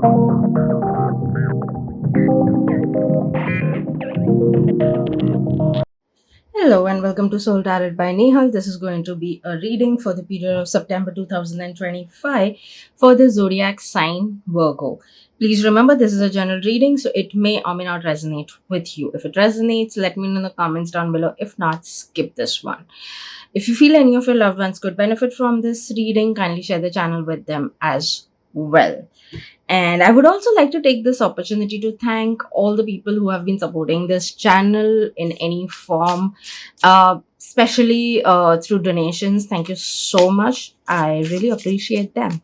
Hello and welcome to Soul Tarot by Nehal. This is going to be a reading for the period of September 2025 for the zodiac sign Virgo. Please remember this is a general reading, so it may or may not resonate with you. If it resonates, let me know in the comments down below. If not, skip this one. If you feel any of your loved ones could benefit from this reading, kindly share the channel with them as well. And I would also like to take this opportunity to thank all the people who have been supporting this channel in any form, especially through donations. Thank you so much. I really appreciate them.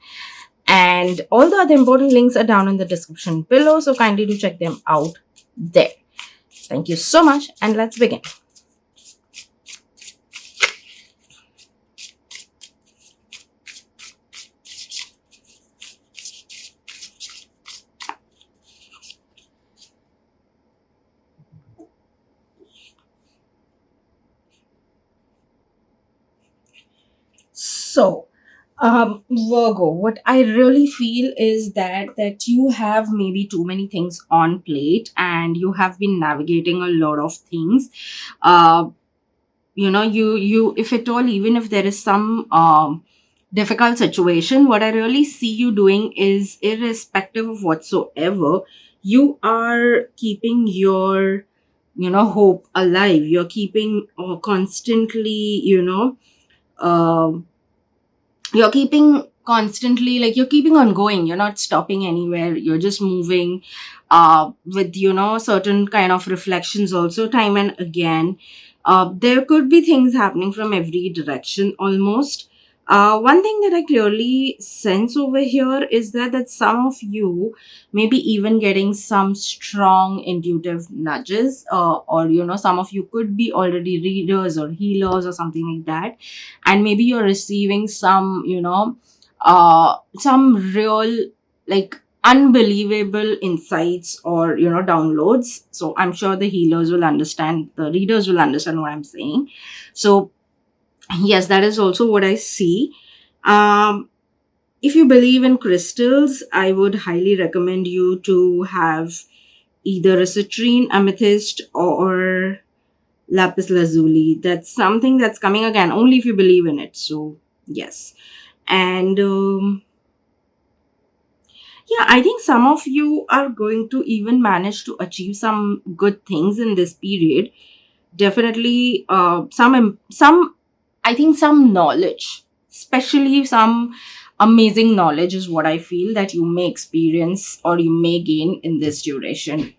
And all the other important links are down in the description below, so kindly do check them out there. Thank you so much, and let's begin. So, Virgo, what I really feel is that you have maybe too many things on plate, and you have been navigating a lot of things. Uh, you if at all, even if there is some difficult situation, what I really see you doing is, irrespective of whatsoever, you are keeping your hope alive. You're keeping constantly, um you're keeping constantly, like, you're keeping on going, you're not stopping anywhere, you're just moving with certain kind of reflections also, time and again. There could be things happening from every direction almost. One thing that I clearly sense over here is that some of you maybe even getting some strong intuitive nudges, or some of you could be already readers or healers or something like that, and maybe you're receiving some some real, like, unbelievable insights or downloads. So I'm sure the healers will understand, the readers will understand what I'm saying. So yes, that is also what I see. um if you believe in crystals, I would highly recommend you to have either a citrine, amethyst, or lapis lazuli. That's something that's coming again only if you believe in it. So yes. And yeah, I think some of you are going to even manage to achieve some good things in this period. Definitely some I think some knowledge, especially some amazing knowledge, is what I feel that you may experience or you may gain in this duration.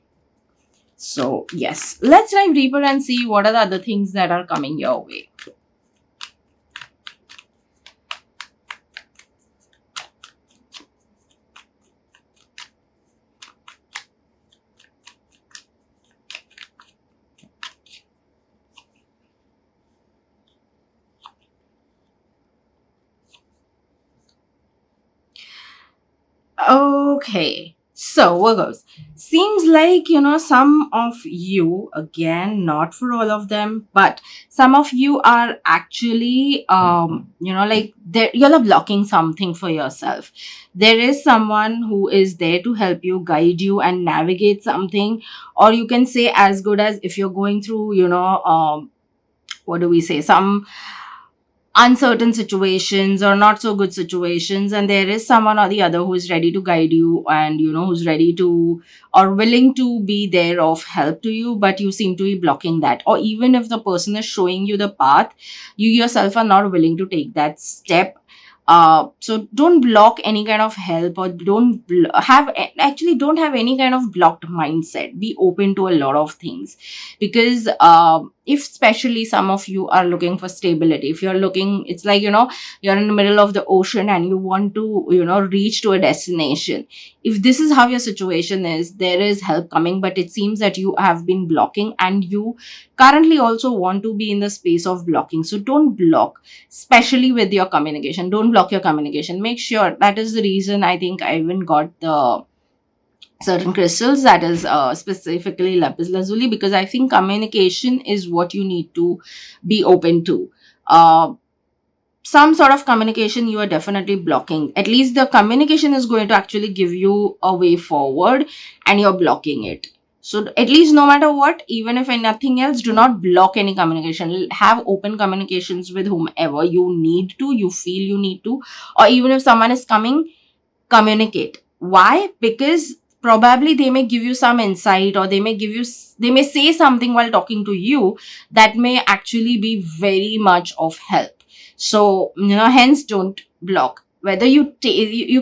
So yes, let's dive deeper and see what are the other things that are coming your way. Okay, so Virgos, seems like some of you, again, not for all of them, but some of you are actually like, you're blocking something for yourself. There is someone who is there to help you, guide you, and navigate something, or you can say, as good as if you're going through what do we say, some uncertain situations or not so good situations, and there is someone or the other who is ready to guide you, and who's ready to or willing to be there of help to you, but you seem to be blocking that. Or even if the person is showing you the path, you yourself are not willing to take that step. So don't block any kind of help, or don't have any kind of blocked mindset. Be open to a lot of things, because if especially some of you are looking for stability, if you're looking, it's like, you're in the middle of the ocean and you want to reach to a destination. If this is how your situation is, there is help coming, but it seems that you have been blocking, and you currently also want to be in the space of blocking. So don't block, especially with your communication. Don't block your communication. Make sure, that is the reason I think I even got the certain crystals, that is specifically lapis lazuli, because I think communication is what you need to be open to. some sort of communication you are definitely blocking. At least the communication is going to actually give you a way forward, and you're blocking it. So at least, no matter what, even if nothing else, do not block any communication. Have open communications with whomever you need to, you feel you need to, or even if someone is coming, communicate. Why? Because probably they may give you some insight, or they may say something while talking to you that may actually be very much of help. So, hence don't block. Whether you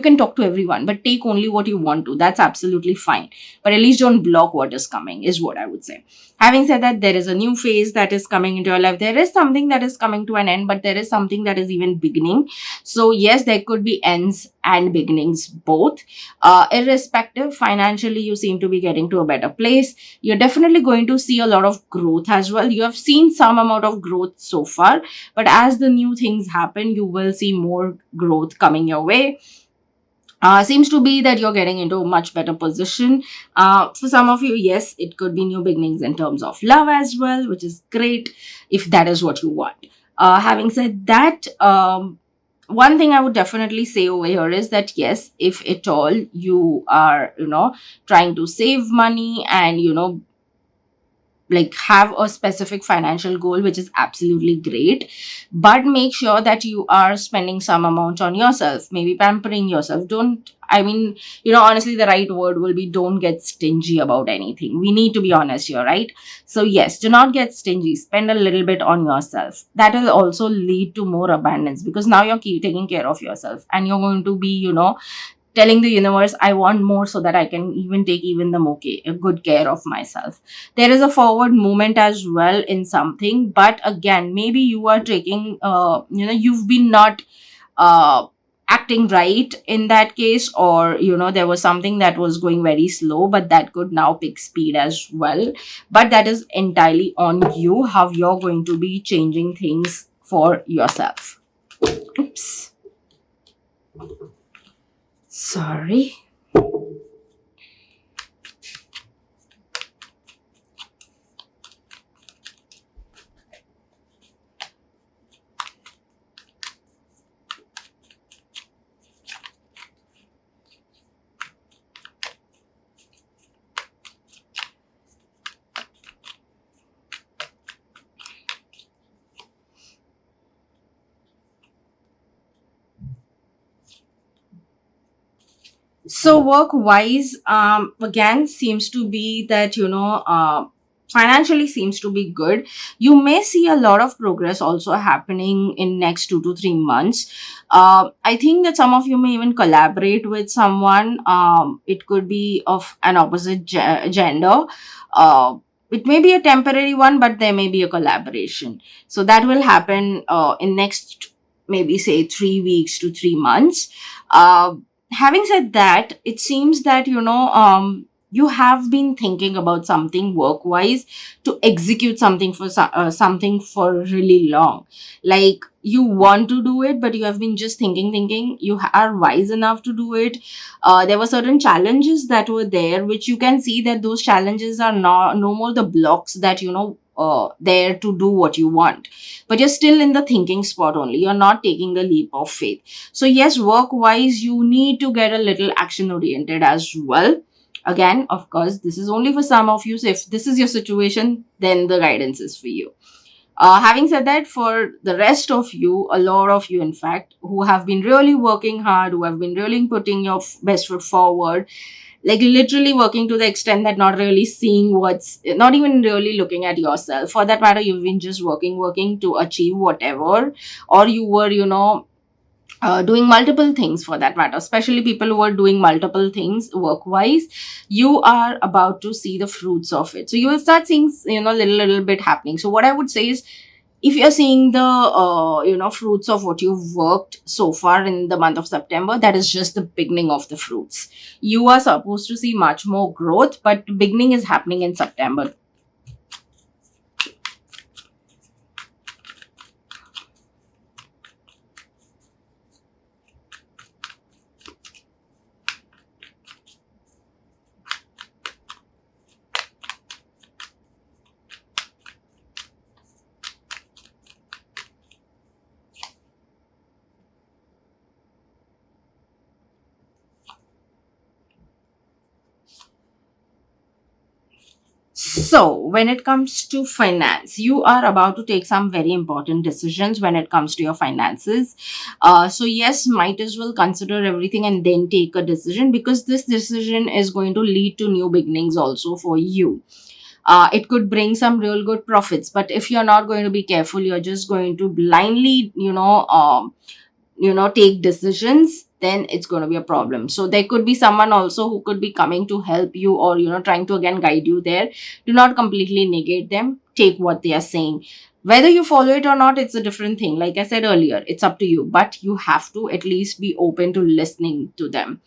can talk to everyone, but take only what you want to. That's absolutely fine. But at least don't block what is coming, is what I would say. Having said that, there is a new phase that is coming into your life. There is something that is coming to an end, but there is something that is even beginning. So yes, there could be ends and beginnings both. Irrespective, financially, you seem to be getting to a better place. You're definitely going to see a lot of growth as well. You have seen some amount of growth so far, but as the new things happen, you will see more growth coming your way. Seems to be that you're getting into a much better position. For some of you, yes, it could be new beginnings in terms of love as well, which is great if that is what you want. Having said that, one thing I would definitely say over here is that yes, if at all you are, trying to save money and, like have a specific financial goal, which is absolutely great, but make sure that you are spending some amount on yourself, maybe pampering yourself. Don't, I mean, honestly, the right word will be, don't get stingy about anything. We need to be honest here, right? So yes, do not get stingy. Spend a little bit on yourself. That will also lead to more abundance, because now you're taking care of yourself, and you're going to be, telling the universe, I want more so that I can even take even the more a good care of myself. There is a forward movement as well in something, but again, maybe you are taking, you've been not uh, acting right in that case, or there was something that was going very slow, but that could now pick speed as well. But that is entirely on you, how you're going to be changing things for yourself. Oops, sorry. So work wise, again, seems to be that, financially seems to be good. You may see a lot of progress also happening in next 2 to 3 months. I think that some of you may even collaborate with someone. It could be of an opposite gender. Uh, it may be a temporary one, but there may be a collaboration. So that will happen in next, maybe say, 3 weeks to 3 months. Uh, Having said that, it seems that, you have been thinking about something work wise, to execute something for something for really long. Like, you want to do it, but you have been just thinking. You are wise enough to do it. There were certain challenges that were there, which you can see that those challenges are no more the blocks that, there to do what you want. But you're still in the thinking spot only. You're not taking the leap of faith. So yes, work wise, you need to get a little action oriented as well. Again, of course, this is only for some of you. So if this is your situation, then the guidance is for you. Having said that, for the rest of you, a lot of you, in fact, who have been really working hard, who have been really putting your best foot forward, like literally working to the extent that not really seeing not even really looking at yourself. For that matter, you've been just working to achieve whatever, or you were, doing multiple things for that matter, especially people who are doing multiple things work wise. You are about to see the fruits of it. So you will start seeing, little bit happening. So what I would say is, if you're seeing the fruits of what you've worked so far in the month of September, that is just the beginning of the fruits. You are supposed to see much more growth, but beginning is happening in September. So, when it comes to finance, you are about to take some very important decisions when it comes to your finances. So, yes, might as well consider everything and then take a decision, because this decision is going to lead to new beginnings also for you. It could bring some real good profits, but if you're not going to be careful, you're just going to blindly, take decisions, then it's going to be a problem. So there could be someone also who could be coming to help you, or trying to again guide you there. Do not completely negate them, take what they are saying. Whether you follow it or not, it's a different thing. Like I said earlier, it's up to you, but you have to at least be open to listening to them.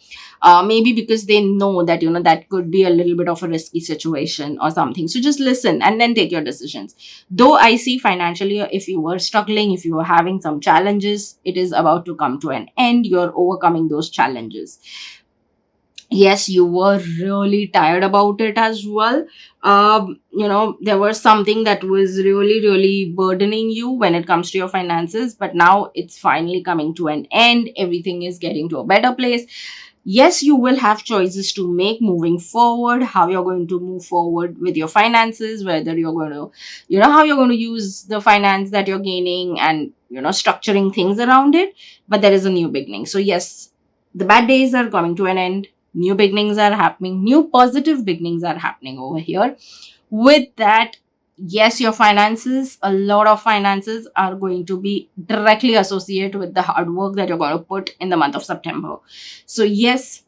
Maybe because they know that that could be a little bit of a risky situation or something, so just listen and then take your decisions. Though I see financially, if you were struggling, if you were having some challenges, it is about to come to an end. You're overcoming those challenges. Yes, you were really tired about it as well. There was something that was really, really burdening you when it comes to your finances, but now it's finally coming to an end. Everything is getting to a better place. Yes, you will have choices to make moving forward, how you're going to move forward with your finances, whether you're going to, how you're going to use the finance that you're gaining, and, structuring things around it. But there is a new beginning. So, yes, the bad days are coming to an end. New beginnings are happening. New positive beginnings are happening over here. With that, yes, your finances, a lot of finances are going to be directly associated with the hard work that you're going to put in the month of September. So, yes,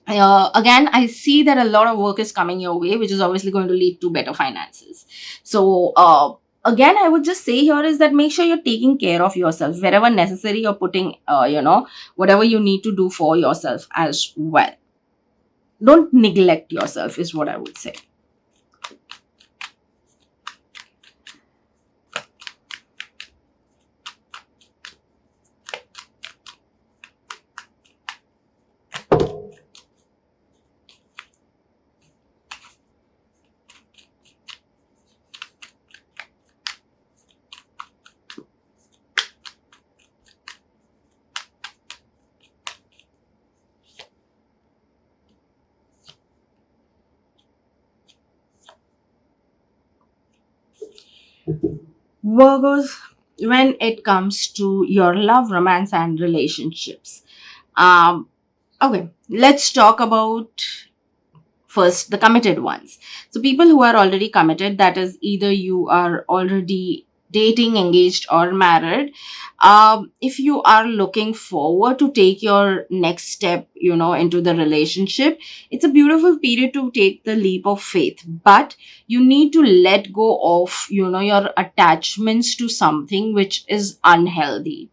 again, I see that a lot of work is coming your way, which is obviously going to lead to better finances. So, again, I would just say here is that make sure you're taking care of yourself wherever necessary. You're putting, whatever you need to do for yourself as well. Don't neglect yourself, is what I would say. Virgos, when it comes to your love, romance, and relationships. Um, okay, let's talk about first the committed ones. So, people who are already committed, that is, either you are already dating, engaged, or married. If you are looking forward to take your next step, into the relationship, it's a beautiful period to take the leap of faith. But you need to let go of, your attachments to something which is unhealthy.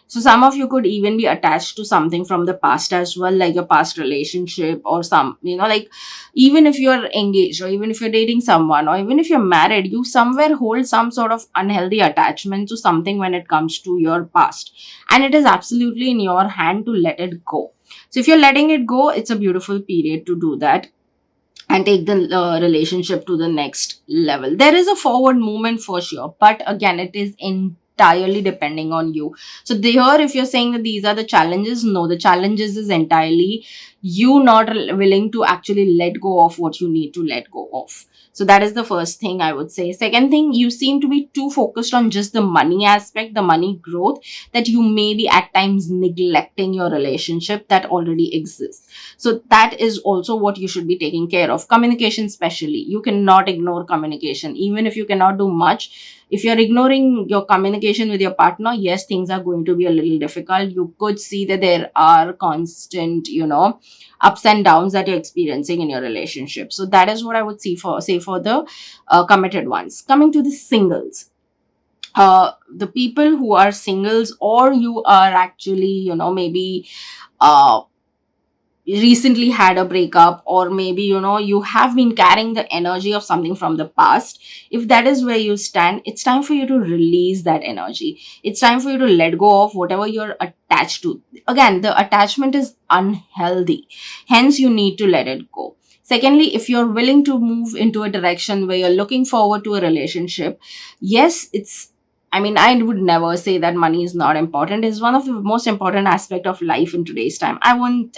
So some of you could even be attached to something from the past as well, like your past relationship, or some, like, even if you're engaged, or even if you're dating someone, or even if you're married, you somewhere hold some sort of unhealthy attachment to something when it comes to your past. And it is absolutely in your hand to let it go. So if you're letting it go, it's a beautiful period to do that and take the relationship to the next level. There is a forward movement for sure, but again, it is entirely depending on you. So there, if you're saying that these are the challenges, no, the challenges is entirely you not willing to actually let go of what you need to let go of. So that is the first thing I would say. Second thing, you seem to be too focused on just the money aspect, the money growth, that you may be at times neglecting your relationship that already exists. So that is also what you should be taking care of. Communication, especially. You cannot ignore communication. Even if you cannot do much, if you're ignoring your communication with your partner, yes, things are going to be a little difficult. You could see that there are constant, ups and downs that you're experiencing in your relationship. So that is what I would say for the committed ones. Coming to the singles, the people who are singles, or you are actually, maybe uh recently had a breakup, or maybe you have been carrying the energy of something from the past. If that is where you stand, it's time for you to release that energy. It's time for you to let go of whatever you're attached to. Again, the attachment is unhealthy, hence you need to let it go. Secondly, if you're willing to move into a direction where you're looking forward to a relationship, yes, I would never say that money is not important. It's one of the most important aspect of life in today's time. I won't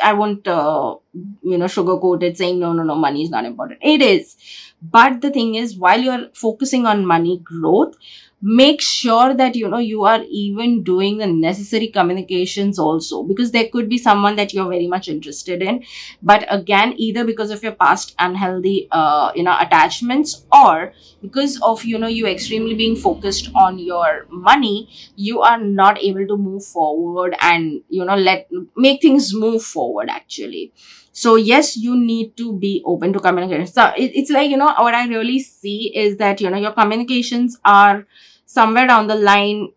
sugarcoat it, saying no, no, no, money is not important. It is. But the thing is, while you're focusing on money growth, make sure that you are even doing the necessary communications also, because there could be someone that you're very much interested in, but again, either because of your past unhealthy attachments, or because of you extremely being focused on your money, you are not able to move forward and let make things move forward actually. So yes, you need to be open to communication. So it's like what I really see is that your communications are somewhere down the line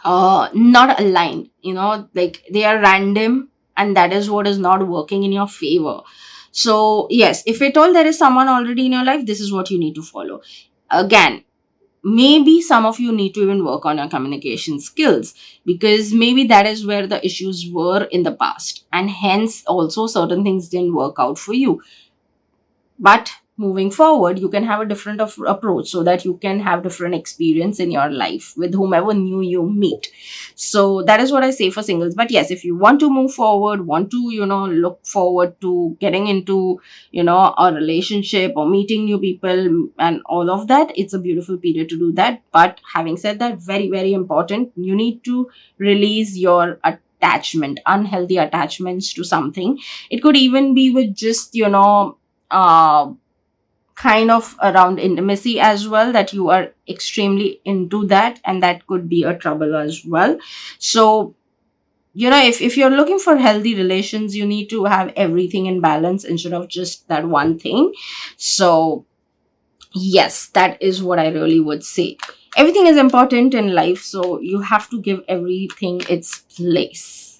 not aligned, like they are random, and that is what is not working in your favor. So yes, if at all there is someone already in your life, this is what you need to follow. Again, maybe some of you need to even work on your communication skills, because maybe that is where the issues were in the past, and hence also certain things didn't work out for you. But moving forward, you can have a different approach, so that you can have different experience in your life with whomever new you meet. So that is what I say for singles. But yes, if you want to move forward, want to look forward to getting into a relationship or meeting new people and all of that, it's a beautiful period to do that. But having said that, very, very important, you need to release your unhealthy attachments to something. It could even be with just uh, kind of around intimacy as well, that you are extremely into that, and that could be a trouble as well. So if you're looking for healthy relations, you need to have everything in balance instead of just that one thing. So yes, that is what I really would say. Everything is important in life, so you have to give everything its place,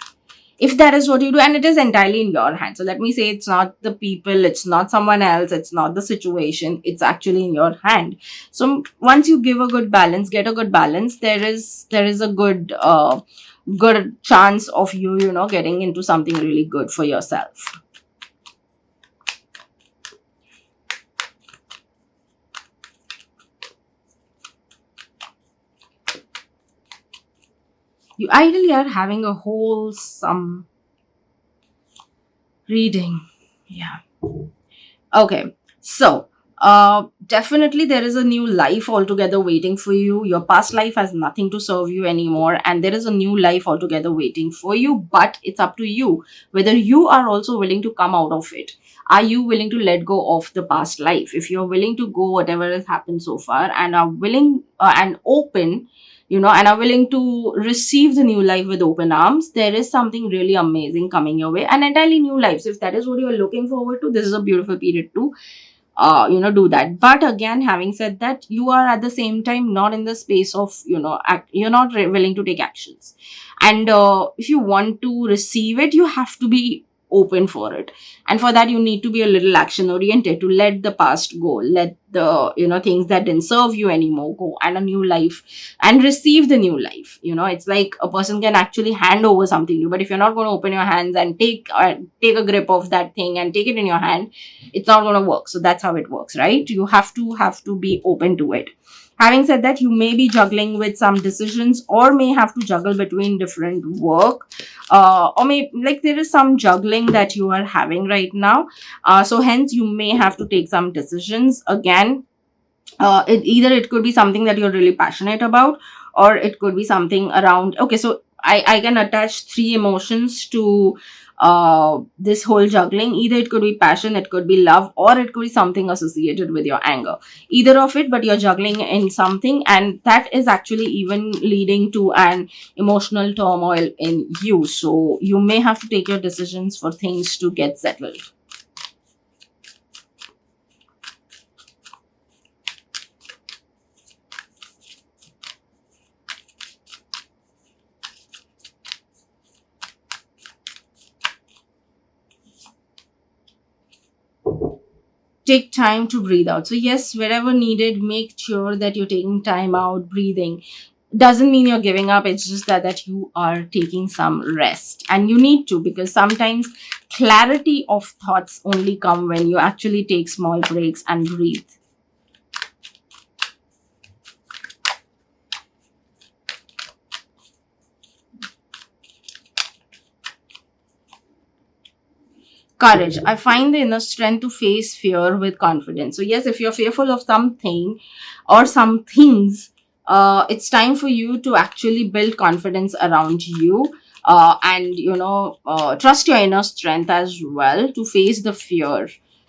if that is what you do, and it is entirely in your hands. So let me say, it's not the people, it's not someone else, it's not the situation, it's actually in your hand. So once you give a good balance, get a good balance, there is a good chance of you getting into something really good for yourself. You ideally are having a wholesome reading. Yeah. Okay, so definitely there is a new life altogether waiting for you. Your past life has nothing to serve you anymore, and there is a new life altogether waiting for you. But it's up to you whether you are also willing to come out of it. Are you willing to let go of the past life? If you're willing to go whatever has happened so far, and are willing and open, and are willing to receive the new life with open arms, there is something really amazing coming your way, an entirely new life. So if that is what you are looking forward to, this is a beautiful period to do that. But again, having said that, you are at the same time not in the space of you're not willing to take actions. And if you want to receive it, you have to be open for it, and for that you need to be a little action oriented, to let the past go, let the things that didn't serve you anymore go, and a new life, and receive the new life. It's like a person can actually hand over something new, but if you're not going to open your hands and take a grip of that thing and take it in your hand, it's not going to work. So that's how it works, right? You have to be open to it. Having said that, you may be juggling with some decisions, or may have to juggle between different work, or may like there is some juggling that you are having right now. So hence you may have to take some decisions again. Either it could be something that you're really passionate about, or it could be something around, okay, so I can attach three emotions to this whole juggling. Either it could be passion, it could be love, or it could be something associated with your anger. Either of it, but you're juggling in something, and that is actually even leading to an emotional turmoil in you. So you may have to take your decisions for things to get settled. Take time to breathe out. So yes, wherever needed, make sure that you're taking time out, breathing. Doesn't mean you're giving up, it's just that you are taking some rest, and you need to, because sometimes clarity of thoughts only come when you actually take small breaks and breathe. Courage. I find the inner strength to face fear with confidence. So, yes, if you're fearful of something or some things, it's time for you to actually build confidence around you. And trust your inner strength as well to face the fear.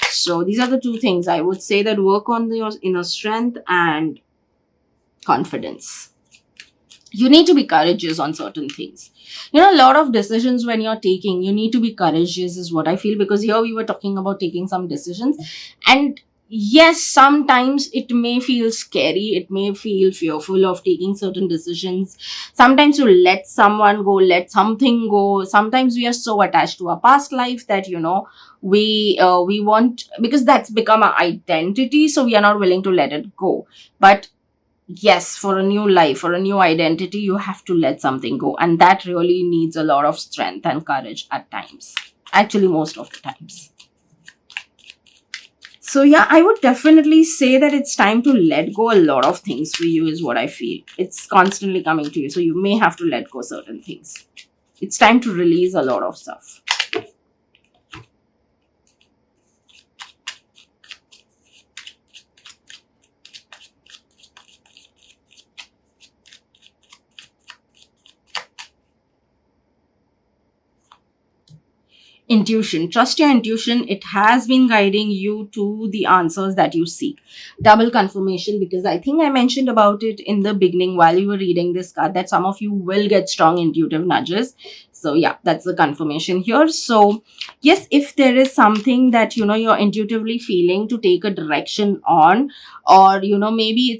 So these are the two things I would say, that work on your inner strength and confidence. You need to be courageous on certain things. A lot of decisions when you're taking, you need to be courageous, is what I feel, because here we were talking about taking some decisions. And yes, sometimes it may feel scary, it may feel fearful of taking certain decisions. Sometimes you let someone go, let something go. Sometimes we are so attached to our past life that we want, because that's become our identity, so we are not willing to let it go. But yes, for a new life, for a new identity, you have to let something go. And that really needs a lot of strength and courage at times. Actually, most of the times. So, yeah, I would definitely say that it's time to let go a lot of things for you, is what I feel. It's constantly coming to you. So, you may have to let go certain things. It's time to release a lot of stuff. Intuition. Trust your intuition. It has been guiding you to the answers that you seek. Double confirmation, because I think I mentioned about it in the beginning while you were reading this card, that some of you will get strong intuitive nudges. So, yeah, that's the confirmation here. So, yes, if there is something that you're intuitively feeling to take a direction on, or maybe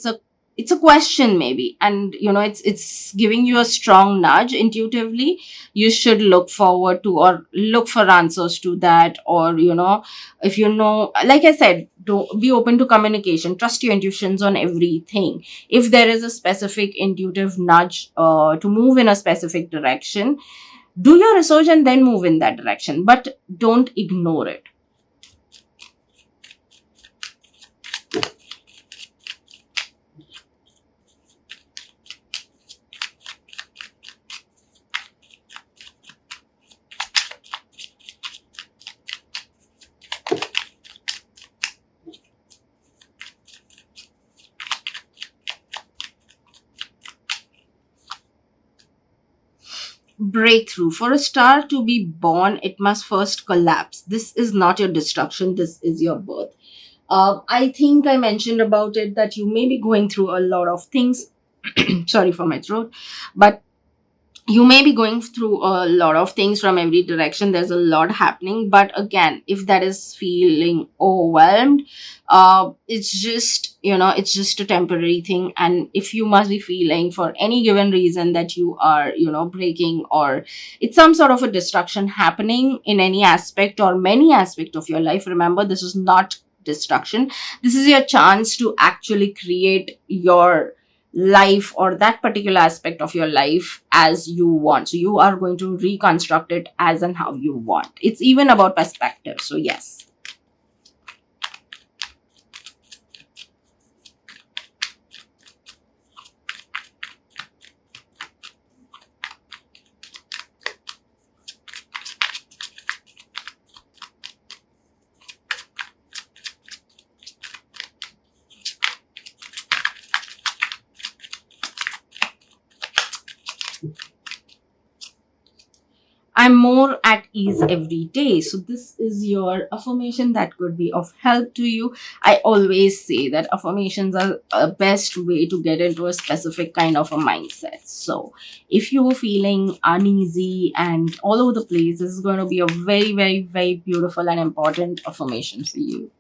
it's a question, maybe, and it's giving you a strong nudge intuitively, you should look forward to, or look for answers to that. Or if like I said, don't be open to communication, trust your intuitions on everything. If there is a specific intuitive nudge to move in a specific direction, do your research and then move in that direction, but don't ignore it. Breakthrough. For a star to be born, it must first collapse. This is not your destruction, this is your birth. I think I mentioned about it that you may be going through a lot of things. Sorry for my throat. But you may be going through a lot of things from every direction. There's a lot happening. But again, if that is feeling overwhelmed, it's just a temporary thing. And if you must be feeling for any given reason that you are breaking, or it's some sort of a destruction happening in any aspect or many aspect of your life, remember, this is not destruction. This is your chance to actually create your life, or that particular aspect of your life, as you want. So you are going to reconstruct it as and how you want. It's even about perspective. So, yes. I'm more at ease every day. So, this is your affirmation that could be of help to you. I always say that affirmations are a best way to get into a specific kind of a mindset. So, if you're feeling uneasy and all over the place, this is going to be a very, very, very beautiful and important affirmation for you.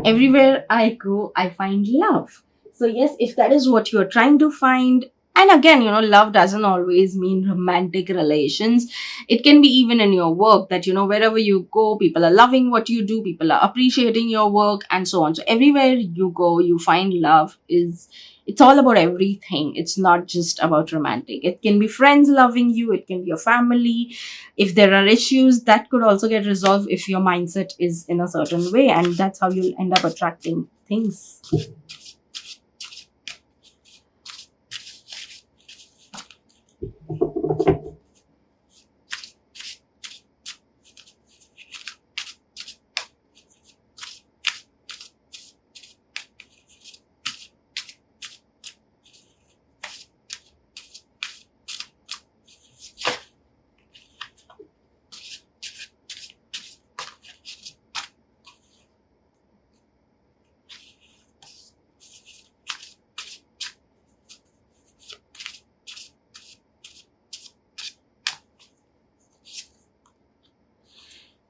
Everywhere I go, I find love. So, yes, if that is what you're trying to find, and again, love doesn't always mean romantic relations. It can be even in your work, that, wherever you go, people are loving what you do, people are appreciating your work, and so on. So, everywhere you go, you find love is It's all about everything. It's not just about romantic. It can be friends loving you, it can be your family. If there are issues, that could also get resolved if your mindset is in a certain way, and that's how you'll end up attracting things.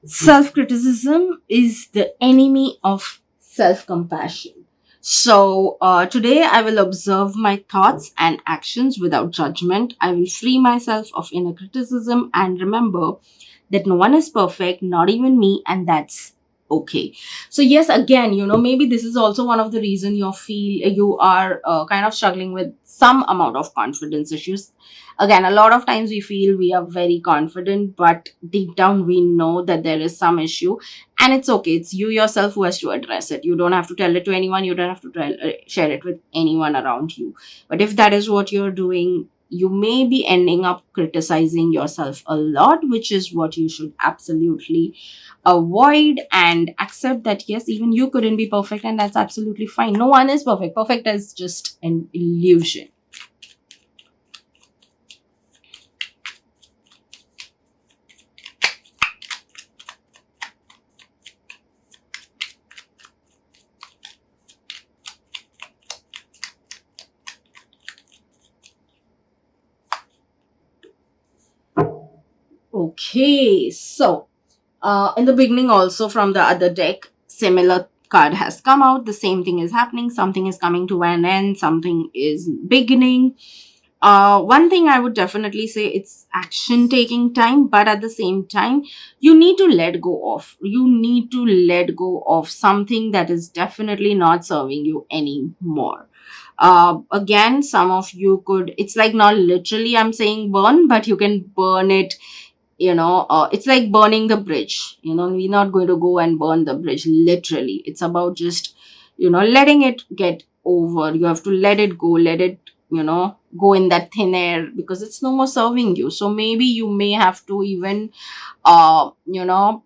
Self criticism is the enemy of self compassion. So, today I will observe my thoughts and actions without judgment. I will free myself of inner criticism and remember that no one is perfect, not even me, and that's okay. So yes, again, maybe this is also one of the reason you are kind of struggling with some amount of confidence issues. Again, a lot of times we feel we are very confident, but deep down we know that there is some issue, and it's okay. It's you yourself who has to address it. You don't have to tell it to anyone. You don't have to share it with anyone around you. But if that is what you're doing, you may be ending up criticizing yourself a lot, which is what you should absolutely avoid, and accept that yes, even you couldn't be perfect, and that's absolutely fine. No one is perfect. Perfect is just an illusion. Okay, so in the beginning, also from the other deck, similar card has come out. The same thing is happening. Something is coming to an end. Something is beginning. One thing I would definitely say, it's action taking time, but at the same time, you need to let go of. You need to let go of something that is definitely not serving you anymore. Again, some of you could, it's like not literally I'm saying burn, but you can burn it. It's like burning the bridge. We're not going to go and burn the bridge literally. It's about just letting it get over. You have to let it go, let it go in that thin air, because it's no more serving you. So maybe you may have to even uh you know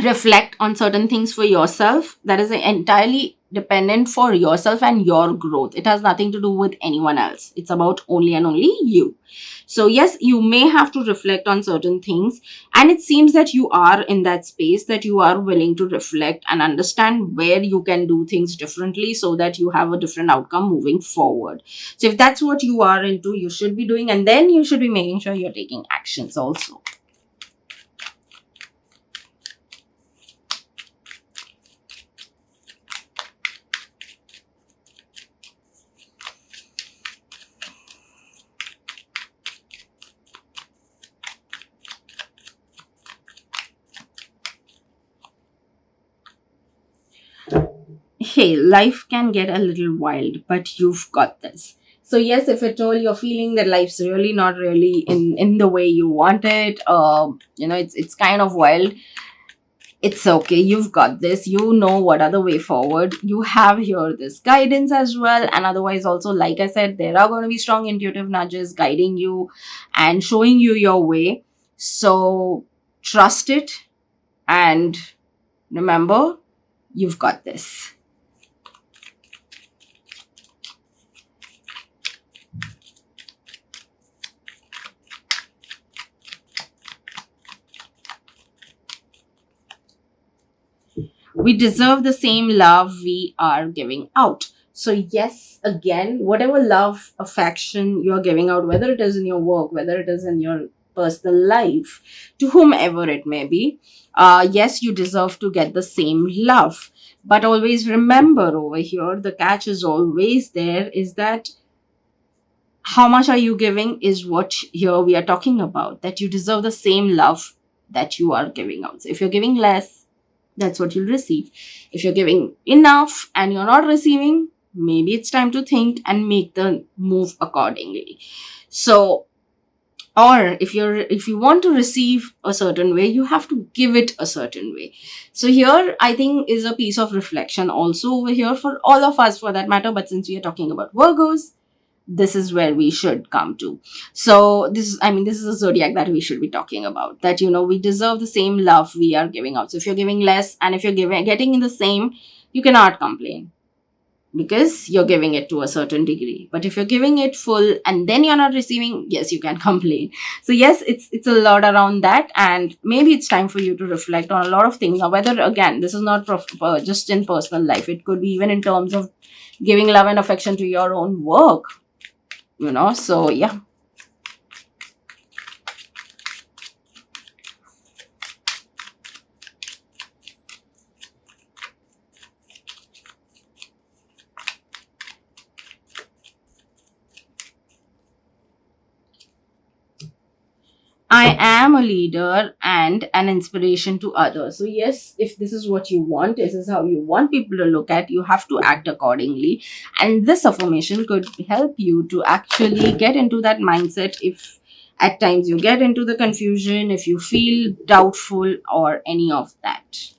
reflect on certain things for yourself, that is entirely dependent for yourself and your growth. It has nothing to do with anyone else. It's about only and only you. So yes, you may have to reflect on certain things, and it seems that you are in that space, that you are willing to reflect and understand where you can do things differently so that you have a different outcome moving forward. So if that's what you are into, you should be doing, and then you should be making sure you're taking actions also. Hey, life can get a little wild, but you've got this. So yes, if at all you're feeling that life's really not really in the way you want it, it's kind of wild. It's okay. You've got this. You know what are the way forward. You have here this guidance as well, and otherwise also, like I said, there are going to be strong intuitive nudges guiding you and showing you your way. So trust it, and remember, you've got this. We deserve the same love we are giving out. So yes, again, whatever love, affection you're giving out, whether it is in your work, whether it is in your personal life, to whomever it may be, yes, you deserve to get the same love. But always remember, over here, the catch is always there, is that how much are you giving is what here we are talking about, that you deserve the same love that you are giving out. So if you're giving less, that's what you'll receive. If you're giving enough and you're not receiving, maybe it's time to think and make the move accordingly. So, or if you want to receive a certain way, you have to give it a certain way. So here I think is a piece of reflection also over here for all of us for that matter, but since we are talking about Virgos, this is where we should come to. So this is, I mean, this is a zodiac that we should be talking about, that we deserve the same love we are giving out. So if you're giving less and if you're giving getting in the same, you cannot complain, because you're giving it to a certain degree. But if you're giving it full and then you're not receiving, yes, you can complain. So yes, it's a lot around that, and maybe it's time for you to reflect on a lot of things. Now, whether again, this is not just in personal life, it could be even in terms of giving love and affection to your own work. So yeah. I am a leader and an inspiration to others. So, yes, if this is what you want, this is how you want people to look at, you have to act accordingly. And this affirmation could help you to actually get into that mindset if at times you get into the confusion, if you feel doubtful, or any of that.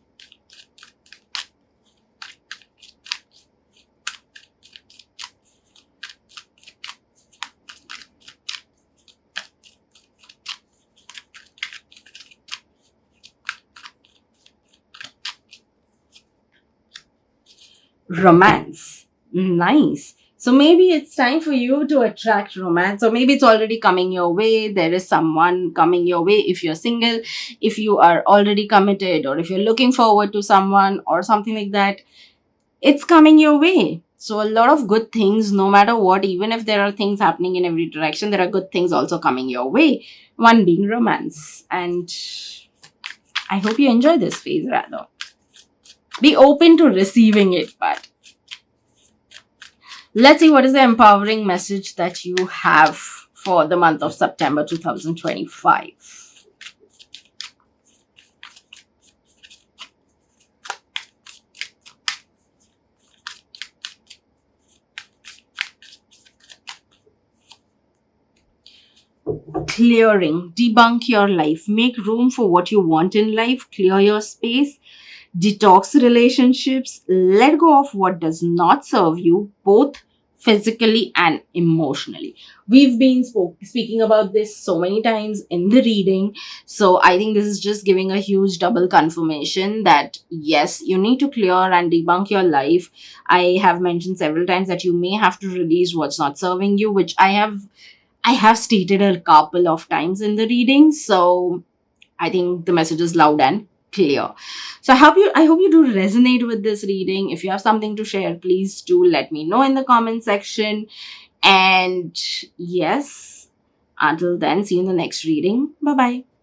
Romance. Nice. So maybe it's time for you to attract romance, or maybe it's already coming your way. There is someone coming your way if you're single, if you are already committed, or if you're looking forward to someone or something like that. It's coming your way. So, a lot of good things, no matter what, even if there are things happening in every direction, there are good things also coming your way. One being romance. And I hope you enjoy this phase rather. Be open to receiving it, but let's see what is the empowering message that you have for the month of September 2025. Clearing, debunk your life, make room for what you want in life, clear your space, detox relationships, let go of what does not serve you, both physically and emotionally. We've been speaking about this so many times in the reading. So I think this is just giving a huge double confirmation that yes, you need to clear and debunk your life. I have mentioned several times that you may have to release what's not serving you, which I have stated a couple of times in the reading. So I think the message is loud and clear. So I hope you do resonate with this reading. If you have something to share, please do let me know in the comment section. And yes, until then, see you in the next reading. Bye bye.